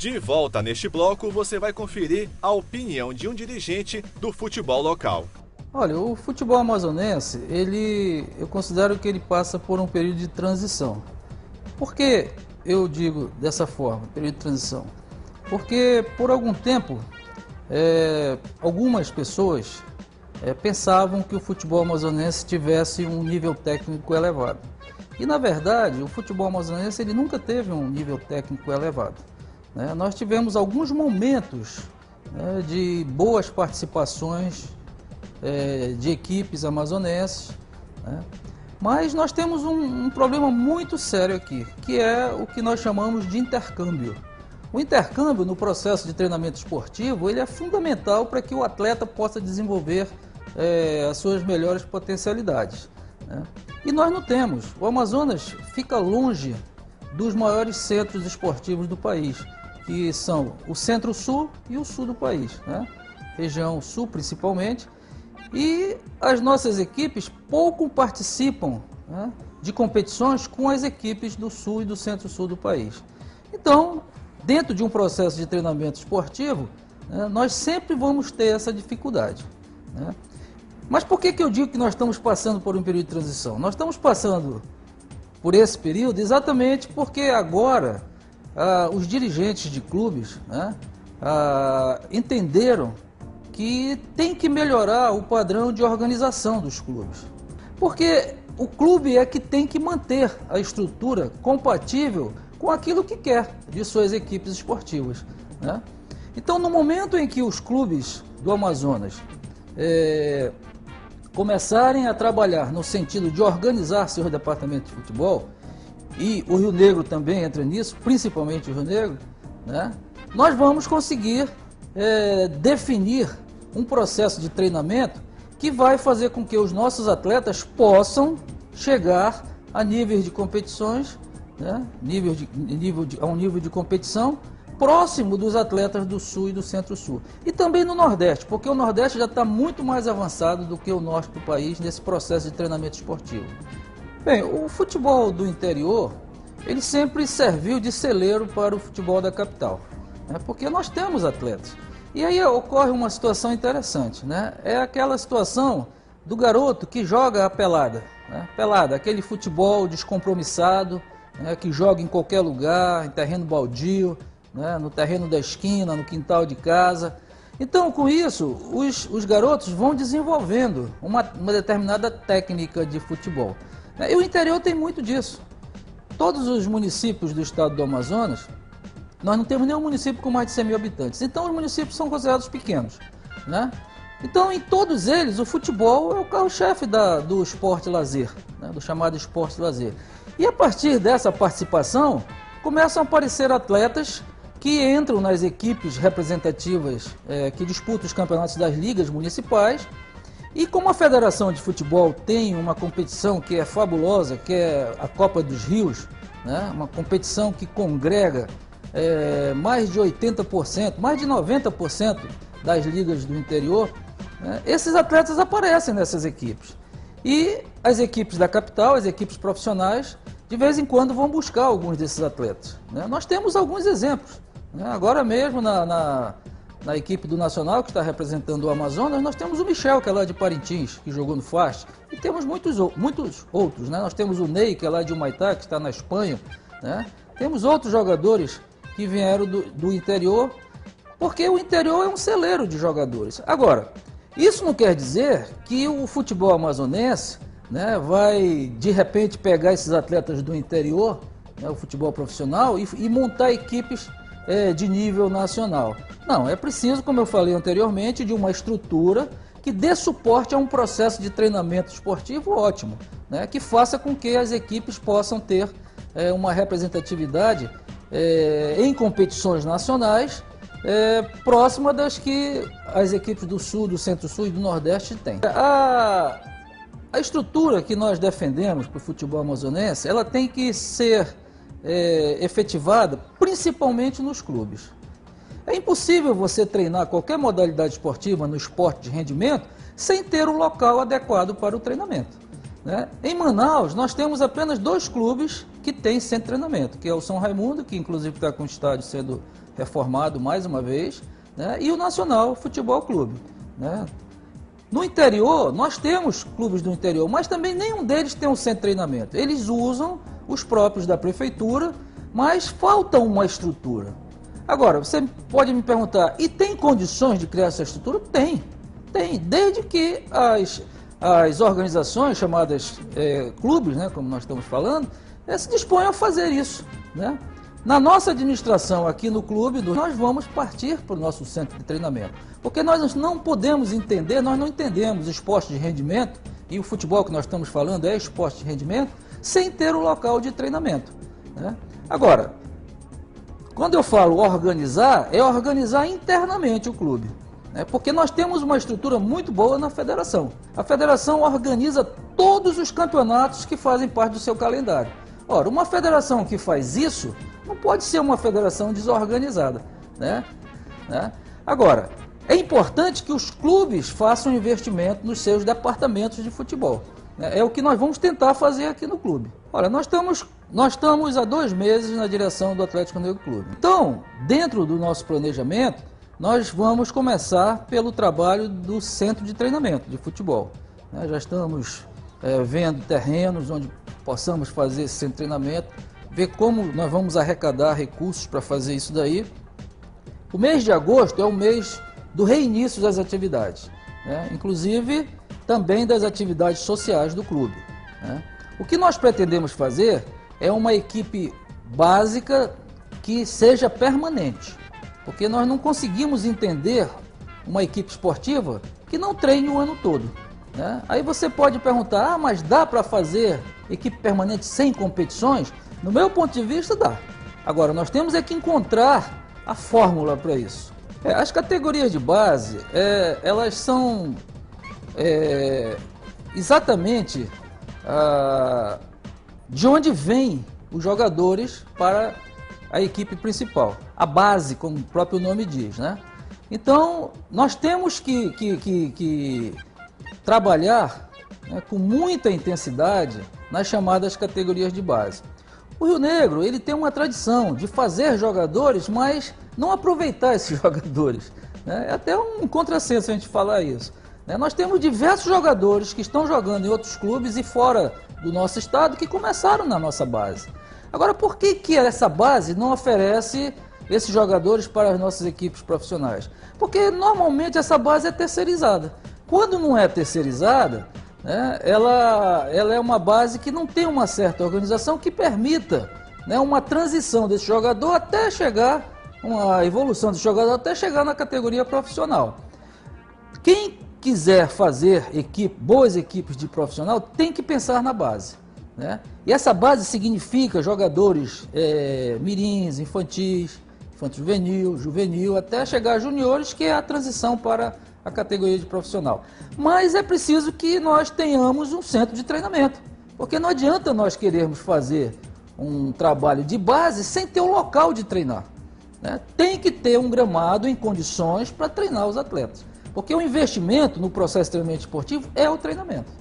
De volta neste bloco, você vai conferir a opinião de um dirigente do futebol local. Olha, o futebol amazonense, eu considero que ele passa por um período de transição. Por que eu digo dessa forma, período de transição? Porque por algum tempo, algumas pessoas pensavam que o futebol amazonense tivesse um nível técnico elevado. E na verdade, o futebol amazonense ele nunca teve um nível técnico elevado. Nós tivemos alguns momentos de boas participações de equipes amazonenses, mas nós temos um problema muito sério aqui, que é o que nós chamamos de intercâmbio. O intercâmbio no processo de treinamento esportivo ele é fundamental para que o atleta possa desenvolver as suas melhores potencialidades. E nós não temos. O Amazonas fica longe dos maiores centros esportivos do país, que são o centro-sul e o sul do país, região sul principalmente. E as nossas equipes pouco participam de competições com as equipes do sul e do centro-sul do país. Então, dentro de um processo de treinamento esportivo, nós sempre vamos ter essa dificuldade. Mas por que eu digo que nós estamos passando por um período de transição? Nós estamos passando por esse período exatamente porque agora os dirigentes de clubes entenderam que tem que melhorar o padrão de organização dos clubes. Porque o clube é que tem que manter a estrutura compatível com aquilo que quer de suas equipes esportivas. Então, no momento em que os clubes do Amazonas começarem a trabalhar no sentido de organizar seus departamentos de futebol, e o Rio Negro também entra nisso, principalmente o Rio Negro, nós vamos conseguir definir um processo de treinamento que vai fazer com que os nossos atletas possam chegar a níveis de competições, a um nível de competição próximo dos atletas do Sul e do Centro-Sul. E também no Nordeste, porque o Nordeste já está muito mais avançado do que o Norte do país nesse processo de treinamento esportivo. Bem, o futebol do interior, ele sempre serviu de celeiro para o futebol da capital, porque nós temos atletas. E aí ocorre uma situação interessante, é aquela situação do garoto que joga a pelada, pelada, aquele futebol descompromissado, que joga em qualquer lugar, em terreno baldio, no terreno da esquina, no quintal de casa. Então, com isso, os garotos vão desenvolvendo uma determinada técnica de futebol. E o interior tem muito disso. Todos os municípios do estado do Amazonas, nós não temos nenhum município com mais de 100 mil habitantes. Então, os municípios são considerados pequenos. Então, em todos eles, o futebol é o carro-chefe do esporte lazer, do chamado esporte lazer. E a partir dessa participação, começam a aparecer atletas que entram nas equipes representativas que disputam os campeonatos das ligas municipais. E como a Federação de Futebol tem uma competição que é fabulosa, que é a Copa dos Rios, uma competição que congrega mais de 80%, mais de 90% das ligas do interior, esses atletas aparecem nessas equipes. E as equipes da capital, as equipes profissionais, de vez em quando vão buscar alguns desses atletas. Nós temos alguns exemplos. Agora mesmo na equipe do Nacional, que está representando o Amazonas, nós temos o Michel, que é lá de Parintins, que jogou no FAST, e temos muitos outros. Nós temos o Ney, que é lá de Humaitá, que está na Espanha. Temos outros jogadores que vieram do interior, porque o interior é um celeiro de jogadores. Agora, isso não quer dizer que o futebol amazonense vai, de repente, pegar esses atletas do interior, o futebol profissional, e montar equipes de nível nacional. Não, é preciso, como eu falei anteriormente, de uma estrutura que dê suporte a um processo de treinamento esportivo ótimo, que faça com que as equipes possam ter uma representatividade em competições nacionais próxima das que as equipes do Sul, do Centro-Sul e do Nordeste têm. A estrutura que nós defendemos para o futebol amazonense, ela tem que ser efetivada principalmente nos clubes. É impossível você treinar qualquer modalidade esportiva no esporte de rendimento sem ter um local adequado para o treinamento. né? Em Manaus, nós temos apenas 2 clubes que têm centro de treinamento, que é o São Raimundo, que inclusive está com o estádio sendo reformado mais uma vez, né? E o Nacional Futebol Clube, né? No interior, nós temos clubes do interior, mas também nenhum deles tem um centro de treinamento. Eles usam os próprios da prefeitura, mas falta uma estrutura. Agora, você pode me perguntar, e tem condições de criar essa estrutura? Tem, desde que as organizações chamadas clubes, né, como nós estamos falando, se disponham a fazer isso, né? Na nossa administração aqui no clube, nós vamos partir para o nosso centro de treinamento, porque nós não podemos entender, nós não entendemos esporte de rendimento, e o futebol que nós estamos falando é esporte de rendimento, sem ter o local de treinamento, né? Agora, quando eu falo organizar, é organizar internamente o clube, né? Porque nós temos uma estrutura muito boa na federação. A federação organiza todos os campeonatos que fazem parte do seu calendário. Ora, uma federação que faz isso não pode ser uma federação desorganizada, né? Agora, é importante que os clubes façam investimento nos seus departamentos de futebol, né? É o que nós vamos tentar fazer aqui no clube. Olha, nós estamos há 2 meses na direção do Atlético Negro Clube. Então, dentro do nosso planejamento, nós vamos começar pelo trabalho do centro de treinamento de futebol, né? Já estamos vendo terrenos onde possamos fazer esse centro de treinamento, ver como nós vamos arrecadar recursos para fazer isso daí. O mês de agosto é o mês do reinício das atividades, né? Inclusive também das atividades sociais do clube, né? O que nós pretendemos fazer é uma equipe básica que seja permanente, porque nós não conseguimos entender uma equipe esportiva que não treine o ano todo, né? Aí você pode perguntar, mas dá para fazer equipe permanente sem competições? No meu ponto de vista, dá. Agora, nós temos que encontrar a fórmula para isso. As categorias de base, elas são exatamente de onde vêm os jogadores para a equipe principal. A base, como o próprio nome diz, né? Então, nós temos que trabalhar, né, com muita intensidade nas chamadas categorias de base. O Rio Negro, ele tem uma tradição de fazer jogadores, mas não aproveitar esses jogadores, né? É até um contrassenso a gente falar isso, né? Nós temos diversos jogadores que estão jogando em outros clubes e fora do nosso estado que começaram na nossa base. Agora, por que essa base não oferece esses jogadores para as nossas equipes profissionais? Porque normalmente essa base é terceirizada. Quando não é terceirizada, né, ela é uma base que não tem uma certa organização que permita, né, uma transição desse jogador até chegar, uma evolução desse jogador até chegar na categoria profissional. Quem quiser fazer boas equipes de profissional tem que pensar na base, né? E essa base significa jogadores mirins, infantis, infanto-juvenil, juvenil, até chegar a juniores, que é a transição para a categoria de profissional. Mas é preciso que nós tenhamos um centro de treinamento, porque não adianta nós querermos fazer um trabalho de base sem ter um local de treinar, né? Tem que ter um gramado em condições para treinar os atletas, porque o investimento no processo de treinamento esportivo é o treinamento.